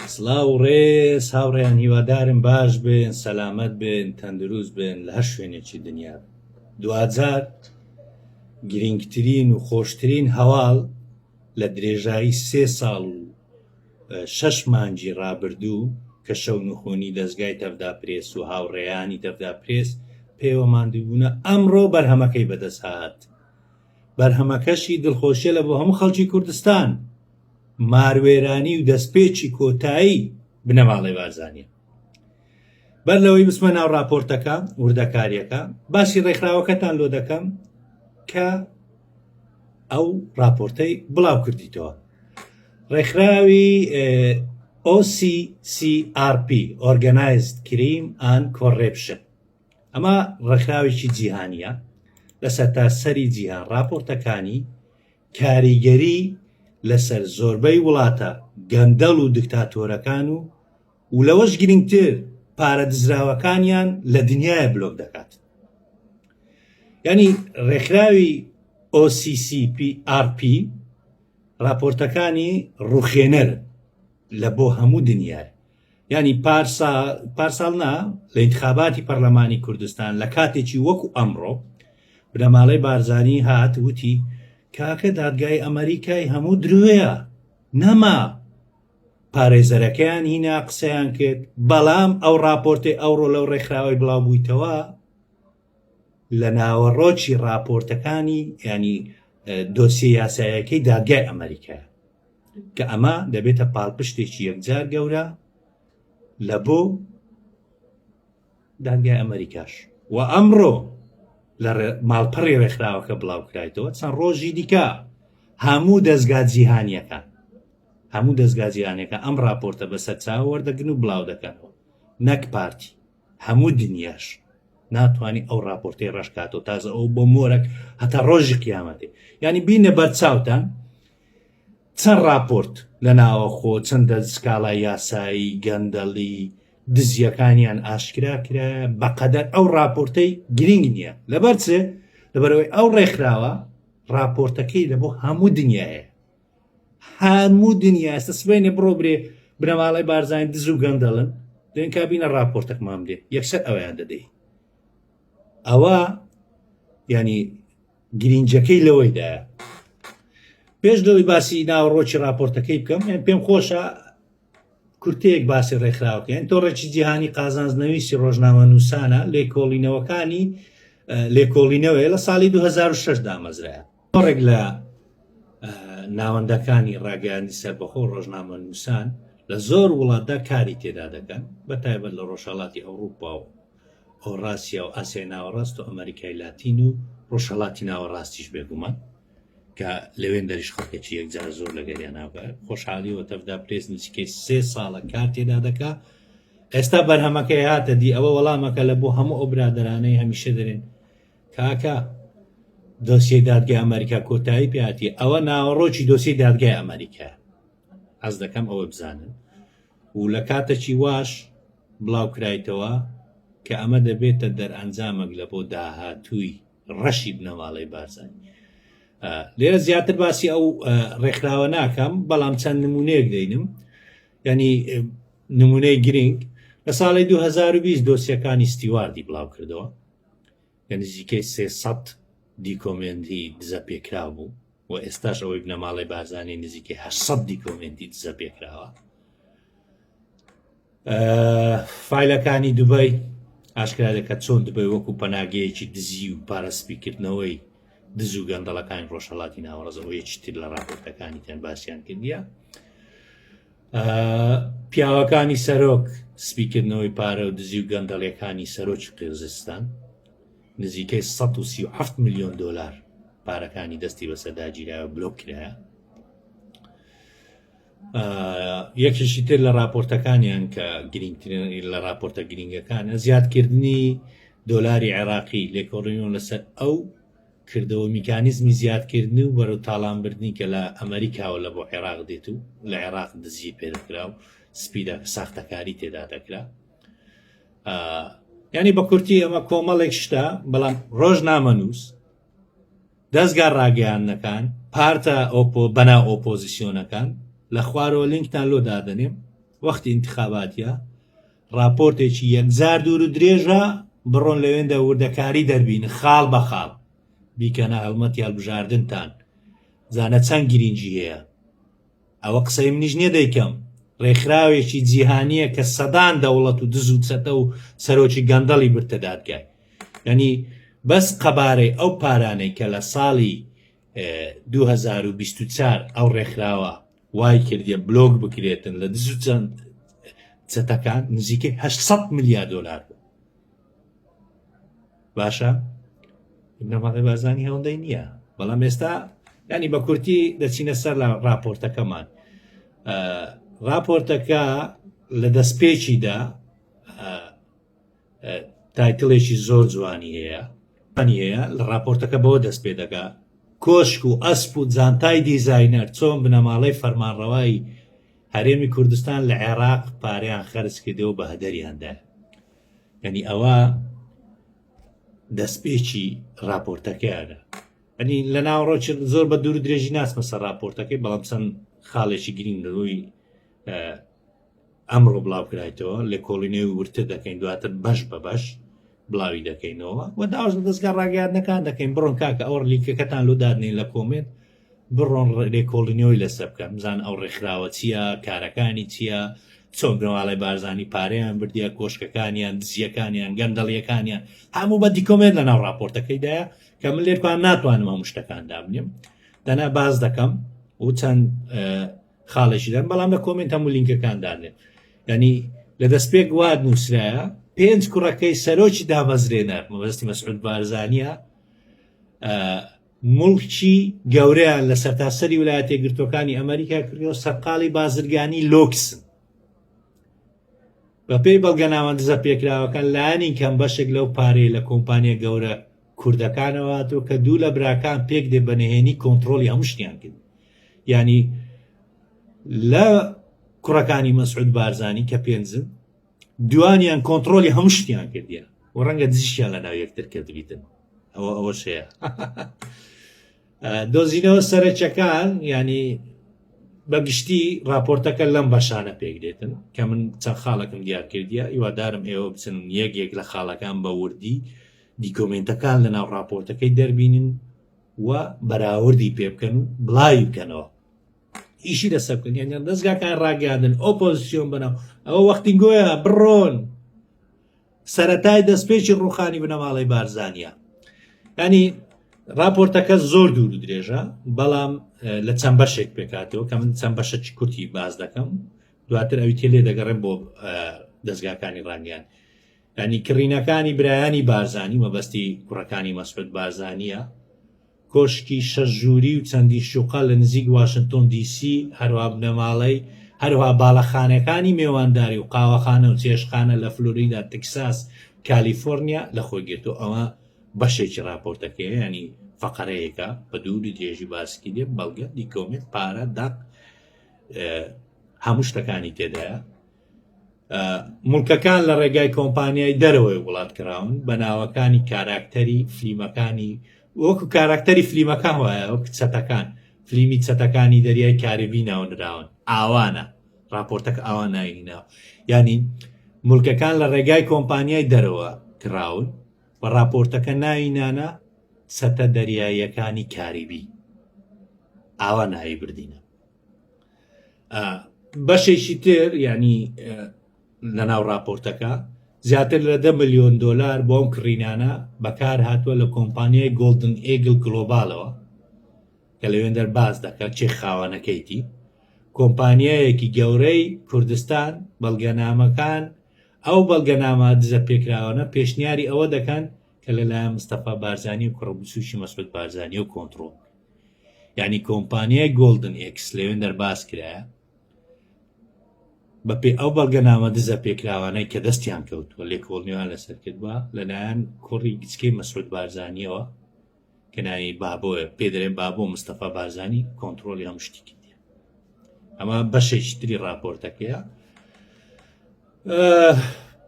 سڵاو ڕێز هاوڕێیان هیوادارم باش بن، سەلامەت بن، تەندروست بن لە هەر شوێنێکی دنیا. دوجار گرنگترین و خۆشترین هەواڵ لە درێژایی 3 ساڵ و 6 مانگی ڕابردوو کە شەو نخۆنی دەستگای تەفدا پرێس و هاوڕێیانی تەفدا پرێس پێوە ماندووبوونە ئەمڕۆ بەرهەمەکەی بەدەست هات. بەرهەمەکەشی دڵخۆشیە لە بۆ هەموو خەڵکی کوردستان، ماروێرانی و دەستپێکی کۆتایی بنەماڵەی بارزانیە. بەر لەوەی بسمە ناو راپۆرتەکە وردەکاریەکە باسی ڕێکخراوەکەتان لۆ دەکەم کە ئەو راپۆرتەی بڵاو کردیتەوە. ڕێکخراوی OCCRP Organized Crime and Corruption، ئەمە ڕێکخراوێکی جیهانیە لە سەرتاسەری جیهان. راپۆرتەکانی کاریگەری لەسەر زۆربەی وڵاتە گەندەڵ و دکتاتۆرەکان و لەوەش گرنگتر پارە دزراوەکانیان لە دنیای بلۆک دەکات. یعنی ڕێکخراوی OCCRP راپۆرتەکانی ڕوخێنەر لە بۆ هەموو دنیای. یعنی پارساڵ نا لە ئینتخاباتی پەرلەمانی کوردستان لە کاتێکی وەکو ئەمڕۆ بنەماڵەی بارزانی هات وتی کاکە دادگای ئەمریکای هەموو درۆیە، نەما پارێزەرەکەیان هینا قسەیان کرد. بەڵام ئەو راپۆرتی ئەوڕۆ لەو ڕێکخراوی بڵاو بوویتەوە لە ناوەڕۆکی راپۆرتەکانی ینی دۆسیە یاسایەکەی دادگای ئەمریکایە کە ئەمە دەبێتە پاڵپشتێکی یەکجار گەورە لە بۆ دادگای ئەمریکاش. و ئەمڕۆ لە ماڵپەڕی ڕێکخراوەکە بڵاو کرایتەوە چەند ڕۆژی دیکە هەموو دەستگا جیهانیەکە ئەم راپۆرتە بەسەر چاوە وەردەگرن و بڵاو دەکەنەوە. نەک پارتی، هەموو دنیاش ناتوانانی ئەو راپۆرتەی ڕەشکاتەوە تازە ئەو بۆ مۆرەك هەتا ڕۆژی قیامەتێ. ینی بینە بەرچاوتان چەند راپۆرت لە ناوەخۆ چەندە سکاڵای یاسایی گەندەڵی دزیەکانیان ئاشکرا کرا بەقەدەر ئەو راپۆرتەی گرنگ نییە. لەبەرچێ لەبەرەوەی ئەو ڕێکخراوە راپۆرتەکەی لە بۆ هەموو دنیاە، هەموو دنیا ئێستا سبەینێ بڕۆ برێ بنەماڵەی بارزانانی دز و گەندەڵن دێن کابینە راپۆرتەکمان بدێ یەکسەر ئەویان دەدەی. ئەوە ینی گرنجەکەی لەوەیدایە. پێش لەوەی باسی ناوەڕۆکی راپۆرتەکەی بکەم پێم خۆشە کورتەیەک باسی ڕێکخراوەکە یان تۆڕێکی جیهانی قازانجنەویستی ڕۆژنامە نووسانە لێکۆڵینەوەی لە ساڵی 2006 دامەزرایە. تۆڕێک لە ناوەندەکانی ڕاگەیاندی سەربەخۆ ڕۆژنامە نووسان لە زۆر وڵاتدا کاری تێدا دەکەن، بەتایبەت لە ڕۆژهەڵاتی ئەوروپا و ئەوراسیا و ئاسیای ناوەڕاست و ئەمریکای لاتین و ڕۆژهەڵاتی ناوەڕاستیش بێگومان کە لەوێن دەریش خەڵکێکی یەکجار زۆر لەگەریان ناوبە. خۆشحاڵیەوە تەفدا پرێس نزیکەی 3 ساڵە کار تێدا دەکا. ئێستا بەرهەمەکەی هاتە دی ئەوە وەڵامەکە لە بۆ هەموو ئەو برادەرانەی هەمیشە دەرێن کاکە دۆسیەی دادگای ئەمریکا کۆتایی پێهاتی. ئەوە ناوەڕۆکی دۆسیەی دادگای ئەمریکا، حەز دەکەم ئەوە بزانن و لە کاتێکی واش بڵاو کرایتەوە کە ئەمە دەبێتە دەرئەنجامێک لە بۆ داهاتووی ڕەشی بنەماڵەی بارزانی. لێرە زیاتر باسی ئەو ڕێکخراوە ناکەم، بەڵام چەند نمونەیەک دەینم. ینی نمونەی گرنگ لە ساڵی 2020 دۆسیەکانی ستیواردی بڵاو کردەوە، یعنی نزیکەی 300 دیکۆمنتی دزە پێکرا بوو و ئێستاش ئەوەی بنەماڵەی بارزانی نزیکەی 800 دیکۆمنتی دزە پێکراوە. فایلەکانی دوبەی ئاشکرا دەکات چۆن دبی وەکو پەناگەیەکی دزی و پارەسپیکردنەوەی دز و گەندەڵەکانی ڕۆژهەڵاتی ناوەڕاستەوەیەکی تر لە راپۆرتەکانی تێن باسییان کردیە. پیاوەکانی سەرۆک سپیکردنەوەی پارە و دزی و گەندەڵیەکانی سەرۆکی قیرزستان نزیکەی 137 میلیۆن دۆلار پارەکانی دەستی بەسەرداگیرایە بلۆک کرایە. یەکێکی تر لە راپۆرتەکانیان کە گرنگترین لە راپۆرتە گرنگەکانە زیادکردنی دۆلاری عێراقی لێکۆڵینەوە لەسەر ئەو کردەوە میکانیزمی زیادکردن و بەرەو تاڵانبردنی کە لە ئەمریکاوە لە بۆ عێراق دێت و لە عێراق دزی پێدەکرا و سپیدە ساختەکاری تێدا دەکرا. ینی بە کورتی ئەمە کۆمەڵێک شتە، بەڵام ڕۆژنامەنووس دەستگا ڕاگەیاندنەکان پارتە بەنا ئۆپۆزیسیۆنەکان لە خوارەوە لینکتان لۆ دادەنێم وەختی انتخاباتیە راپۆرتێکی یەکجار دوور و درێژە بڕۆن لەوێندا وردەکاری دەربین خاڵ بە خاڵ بیکەنە هەڵمەتی هەڵبژاردنتان زانە چەند گرنگی هەیە ئەوە قسەی منیش نییە دەیکەم ڕێکخراوێکی جیهانیە کە سەدان دەوڵەت و دز و چەتە و سەرۆکی گەندەڵی برتە دادگای یعنی بەس قەبارەی ئەو پارانەی کە لە ساڵی 2024 ئەو ڕێکخراوە وای کردیە بلۆگ بکرێتن لە دز و چەند چەتەکان نزیکەی 800 ملیار دۆلار باشە بنەماڵی بازانی هەوڵدەی نییە بەڵام ئێستا ینی بە کورتی دەچینە سەر لە راپۆرتەکەمان راپۆرتەکە لە دەستپێکیدا تایتڵێکی زۆر جوانی هەیە لە راپۆرتەکە بەوە دەست پێ دەکا کۆشک و ئەسپ و جانتای دیزاینەر چۆن بنەماڵەی فەرمانڕەوایی هەرێمی کوردستان لە عێراق پارەیان خەرج کردەوە بە هەدەریاندا ینی ئەوە دەستپێکی راپۆرتەکەیانە ئەنی لە ناوڕۆ زۆر بە دوور درێژی ناسمە سەر راپۆرتەکەی بەڵام چەند خاڵێکی گرنگ ڕووی ئەمڕۆ بڵاو کرایتەوە لە کۆڵینەوەی ورتر دەکەین دواتر بەش بە بەش بڵاوی دەکەینەوە و داواز دەستگا ڕاگەاندنەکان دەکەین بڕۆن کاکە ئەوڕ لیکەکەتان لۆ دادنین لە کۆمنت بڕۆن لێکۆڵینەوەی لەسەر بکەم بزان ئەو ڕێکخراوە چییە کارەکانی چییە چۆن بنەواڵی بارزانی پارەیان بردیە کۆشکەکانیان دزیەکانیان گەندەڵیەکانیان هەموو بە دیکۆمێت لە ناو راپۆرتەکەیدایە کە من لێرکوان ناتوانم هەموو شتەکان دابنیم دەنا باز دەکەم و چەند خاڵێکی دەم بەڵام لە کۆمنت هەموو لینکەکان دادنێت ینی لە دەستپێک واد نووسرایە 5 کوڕەکەی سەرۆکی دامەزرێنەر مەبەستی مەسعود بارزانیە مڵکی گەورەیان لە سەرتاسەری ویلایەتە یەکگرتووەکانی ئەمریکا کردەوە سەرقاڵی بازرگانی لۆکسن بە پێی بەڵگەنامە دزە پێکراوەکان لایەنی کەم بەشێک لەو پارەی لە کۆمپانیە گەورە کوردەکانەوەتەوە کە دوو لە براکان پێک دێ بەنهێنی کۆنتترۆلی هەموو شتیان کرد ینی لە کوڕەکانی مەسعود بارزانی کە پێنجن دوانیان کۆنتترۆلی هەموو شتیان کردیە و ڕەنگە دزیشیان لە ناو یەکتر کردبیتن ئەوە شەیە دۆزینەوە سەرچەکان ینی بەگشتی راپۆرتەکە لەم بەشانە پێک دێتن کە من چەند خاڵەکەم دیار کردیە هیوادارم ئێوە بچن یەک لە خاڵەکان بە وردی دیکۆمنتەکان لە ناو راپۆرتەکەی دەربینن و بەراوردی پێ بکەن و بڵاوی بکەنەوە ئیشی دەسە بکەن یان دەستگاکان ڕاگەاندن ئۆپۆزیسیۆن بنەوە ئەوە وەختی گۆیە بڕۆن سەرەتای دەستپێکی ڕوخانی بنەماڵی بارزانیە ینی راپۆرتەکە زۆر دوور و درێژە بەڵام لە چەند بەشێک پێکاتەوە کە من چەند بەشەی کورتی باز دەکەم دواتر ئەوی تێ لێ دەگەڕێم بۆ دەستگاکانی ڕانگیان ینی کڕینەکانی برایانی بارزانی مەبەستی کوڕەکانی مەسعود بارزانیە کۆشکی شەش ژووری و چەندی شوقا لە نزیک واشنگتۆن دیسی هەروە بنەماڵەی هەروها باڵەخانەکانی میێوانداری و قاوەخانە و چێشخانە لە فلۆریدا تەکساس کالیفۆرنیا لە خۆی گرتو ئەوە بەشێکی راپۆرتەکەی ینی فەقەرەیەکە بە دووری درێژی باسکی دێ بەڵگە دیکۆمنت پارە داق هەموو شتەکانی تێدایە مولکەکان لە ڕێگای کۆمپانیای دەرەوەی وڵات کراون بە ناوەکانی کاراکتەری فلیمەکانی وەکو کاراکتەری فلیمەکان وایە وەک چەتەکان فلیمی چەتەکانی دەریای کارێبی ناونراون ئاوانە راپۆرتەکە ئاوان نایناوە ینی مولکەکان لە ڕێگای کۆمپانیای دەرەوە کراون و راپۆرتەکە ناوینانە چەتە دەریاییەکانی کاریبی ئاوا ناوی بردینە بەشێکی تر ینی لە ناو راپۆرتەکە زیاتر لە 10 ملیۆن دۆلار بۆ ئەم کڕینانە بەکار هاتووە لە کۆمپانیای گۆڵدن ئێگل گلۆبالەوە کە لەوێن دەرباز دەکات چێ خاوەنەکەیتی کۆمپانیایەکی گەورەی کوردستان بەڵگەنامەکان ئەو بەڵگەنامە دزە پێکراوانە پێشنیاری ئەوە دەکەن کە لەلایەن مستەفا بارزانی و کوڕبوسوشی مەسعود بارزانی و کۆنتترۆل ینی کۆمپانیای گۆڵدن ئێکس لەوێن دەرباز کرایە بەپێ ئەو بەڵگەنامە دزە پێکراوانەی کە دەستیان کەوتووە لێکۆڵنیوان لەسەر کردووە لەلایەن کوڕی گچکەی مەسعود بارزانیەوە کە ناوی بابۆیە پێدرێن بابۆ مستەفا بارزانی کۆنتترۆلی هەموو شتی کردیە ئەمە بەشێکی تری راپۆرتەکەیە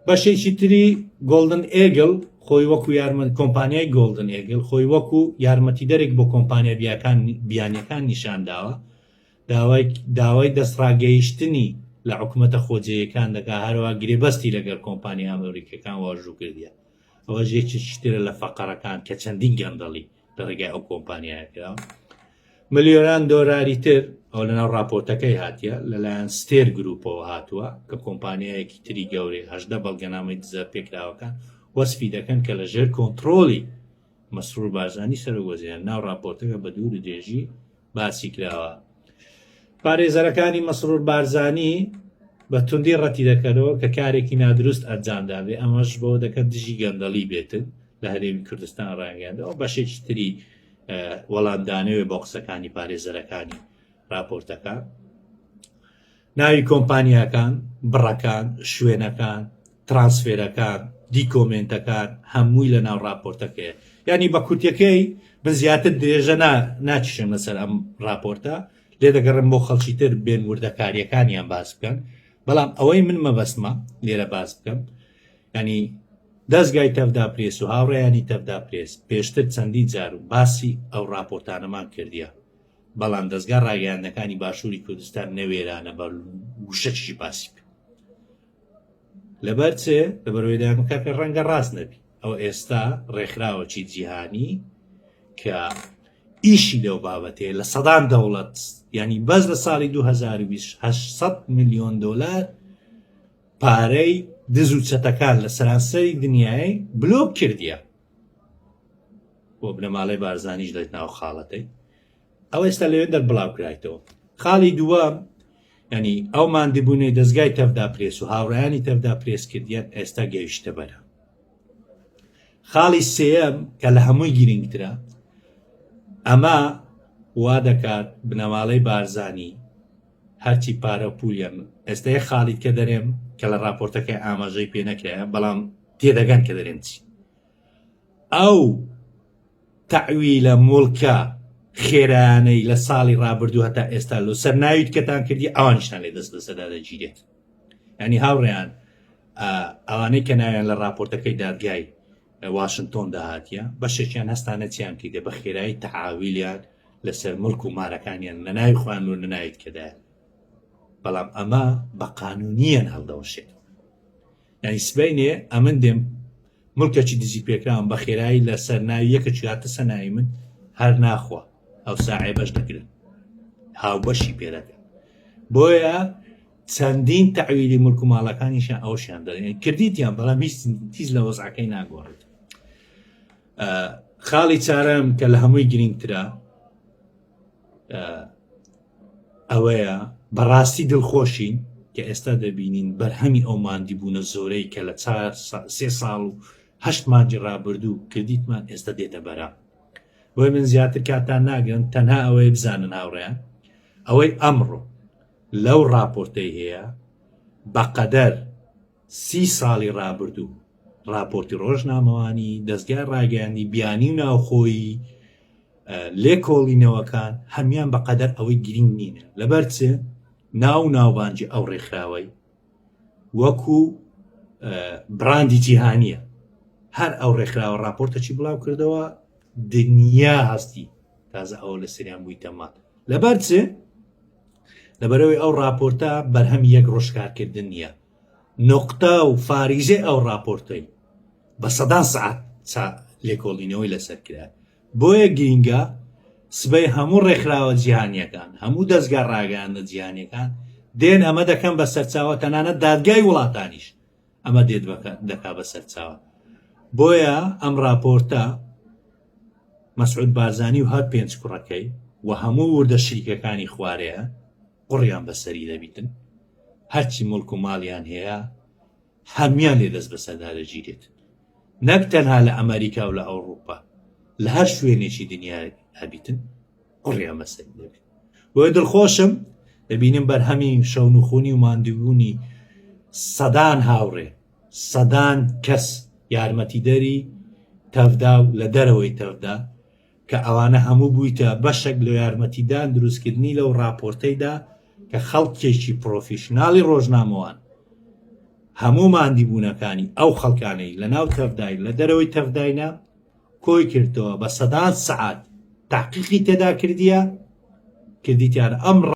بەشێکی تری گۆڵدن ئێگل خۆی وەکو کۆمپانیای گۆڵدن ئێگل خۆی وەکو یارمەتی دەرێک بۆ کۆمپانیا بیانیەکان نیشانداوە داوای دەستڕاگەیشتنی لە حکوومەتە خۆجەیەکان دەکات هەروە گرێبەستی لەگەر کۆمپانیا ئەمریکەکان واژوو کردیە ئەوە ژێکی شتێرە لە فەقەرەکان کە چەندین گەندەڵی لە ڕێگای ئەو کۆمپانیایە کراوە ملیۆنان دۆلاری تر ئەو لەناو راپۆرتەکەی هاتیە لەلایەن ستێر گروپەوە هاتووە کە کۆمپانیایەکی تری گەورەی هەژدە بەڵگەنامەی دزە پێکراوەکان وەسفی دەکەن کە لە ژێر کۆنتڕۆلی مەسرور بارزانی سەرۆگۆزیان ناو راپۆرتەکە بە دوور و درێژی باسی کراوە پارێزەرەکانی مەسرور بارزانی بە توندی ڕەتی دەکەنەوە کە کارێکی نادروست ئەنجامدابێ ئەمەش بۆ دەکەن دژی گەندەڵی بێتن لە هەرێمی کوردستان ڕاگەاندەوە بەشێکی تری وەڵامدانەوێ بۆ قسەکانی پارێزەرەکانی راپۆرتەکە ناوی کۆمپانیاکان بڕەکان شوێنەکان ترانسفێرەکان دیکۆمنتەکان هەمووی لە ناو راپۆرتەکەیە ینی بە کورتەکەی بزیاتر درێژە ناچشم لەسەر ئەم راپۆرتە لێ دەگەڕم بۆ خەڵکی تر بێن وردەکاریەکانیان باس بکەن بەڵام ئەوەی من مەبەستمە لێرە باس بکەم ینی دەستگای تەفدا پرێس و هاوڕێیانی تەفدا پرێس پێشتر چەندی جار و باسی ئەو راپۆرتانەمان کردیە بەڵام دەستگا ڕاگەیاندەکانی باشووری کوردستان نەوێرانە بە وشەکی باسی بکە لەبەر چێ لەبەرەوەی دامکە کە ڕەنگە ڕاست نەبی ئەو ئێستا ڕێکخراوەکی جیهانی کە ئیشی لەو بابەتێ لە سەدان دەوڵەت ینی بەس لە ساڵی 2020 800 میلیۆن دۆلار پارەی دز و چەتەکان لە سەرانسەری دنیای بلۆک کردیە بۆ بنەماڵەی بارزانیش دەێت ناو خاڵەتەی ئەو ئێستا لەوێن دەربڵاو کرایتەوە خاڵی دووەم ینی ئەو ماندبوونەی دەستگای تەفدا پرێس و هاوڕێیانی تەفدا پرێس کردیان ئێستا گەیشتە بەرە خاڵی سێەم کە لە هەمووی گرنگترە ئەمە وا دەکات بنەماڵەی بارزانی هەرچی پارە پولیان ئێستا یە خاڵیت کە دەرێم کە لە راپۆرتەکەی ئاماژەی پێ نەکرایە بەڵام تێدەگەن کە دەرێن چی ئەو تەعویلە مڵکە خێرانەی لە ساڵی ڕابردوو هەتا ئێستا لە سەر ناویت کەتان کردی ئەوانشتان لێ دەست لەسەردا دەگیرێت ینی هاوڕێیان ئەوانەی کە ناویان لە راپۆرتەکەی دادگای واشنگتۆن داهاتیە بەشێکیان هەستانە چیان کردێ بە خێرایی تەعاویلیان لەسەر مڵک و مارەکانیان لە ناوی خوان و نەناویت کەدایە بەڵام ئەمە بە قانونیان هەڵدەوەشێت ینی سبەینێ ئەمن دێم مڵکێکی دزی پێکراون بە خێرایی لەسەر ناوی یەکەکی هاتە سەناوی من هەر ناخوا ئەو ساعێ بەش دەگرن هاوبەشی پێدەکەن بۆیە چەندین تەعویلی مڵک و ماڵەکانیشان ئەوشیان دەڵێن کردیتیان بەڵام هیچ لە وەزعەکەی ناگۆڕێت خاڵی چارەم کە لە هەمووی گرنگترە ئەوەیە بەڕاستی دڵخۆشین کە ئێستا دەبینین بەرهەمی ئەو ماندی بوونە زۆرەی کە لە 3 ساڵ و 8 مانجی ڕابردوو کردیتمان ئێستا دێتە بەرە بۆی من زیاتر کاتان ناگەن تەنها ئەوەی بزانن هاوڕێیان ئەوەی ئەمڕۆ لەو راپۆرتەی هەیە بەقەدەر 30 ساڵی ڕابردوو راپۆرتی ڕۆژنامەوانی دەستگای ڕاگەیاندی بیانی و ناوخۆیی لێکۆڵینەوەکان هەمیان بەقەدەر ئەوەی گرنگ نینە لەبەر چێ ناوبانجی ئەو ڕێکخراوەی وەکو براندی جیهانیە هەر ئەو ڕێکخراوە راپۆرتەکی بڵاو کردەوە دنیا هەستی تازە ئەوە لە سریان بوویتە مات لەبەر چێ لەبەرەوەی ئەو راپۆرتە بەرهەمی یەک ڕۆژکارکردن نییە نقطە و فاریزێ ئەو راپۆرتەی بە سەدان سەعات لێکۆڵینەوەی لەسەر کرا بۆیە گرینگە سبەی هەموو ڕێکخراوە جیهانیەکان هەموو دەستگا ڕاگەیاندە جیهانیەکان دێن ئەمە دەکەن بە سەرچاوە تەنانەت دادگای وڵاتانیش ئەمە دێت دەکا بە سەرچاوە بۆیە ئەم راپۆرتە مەسعود بارزانی و هەر 5 کوڕەکەی و هەموو وردە شریکەکانی خوارەیە قوڕیان بەسەری دەبیتن هەرچی مڵک و ماڵیان هەیە هەمیان لێ دەست بەسەردا دەگیرێت نەک تەنها لە ئەمریکا و لە ئەوروپا لە هەر شوێنێکی دنیا هەبیتن قوڕیان بەسەری دەبێت بۆیە دڵخۆشم دەبینم بەرهەمی شەونوخۆنی و ماندووبوونی سەدان هاوڕێ سەدان کەس یارمەتیدەری تەفدا و لە دەرەوەی تەفدا کە ئەوانە هەموو بوویتە بەشێک لە یارمەتیدان دروستکردنی لەو راپۆرتەیدا کە خەڵکێکی پرۆفیشناڵی ڕۆژنامەوان هەموو ماندیبوونەکانی ئەو خەڵکانەی لە ناو تەفدای لە دەرەوەی تەفداینا کۆی کردەوە بە سەدان سەعات تحقیقی تێدا کردیە کردیتیان ئەم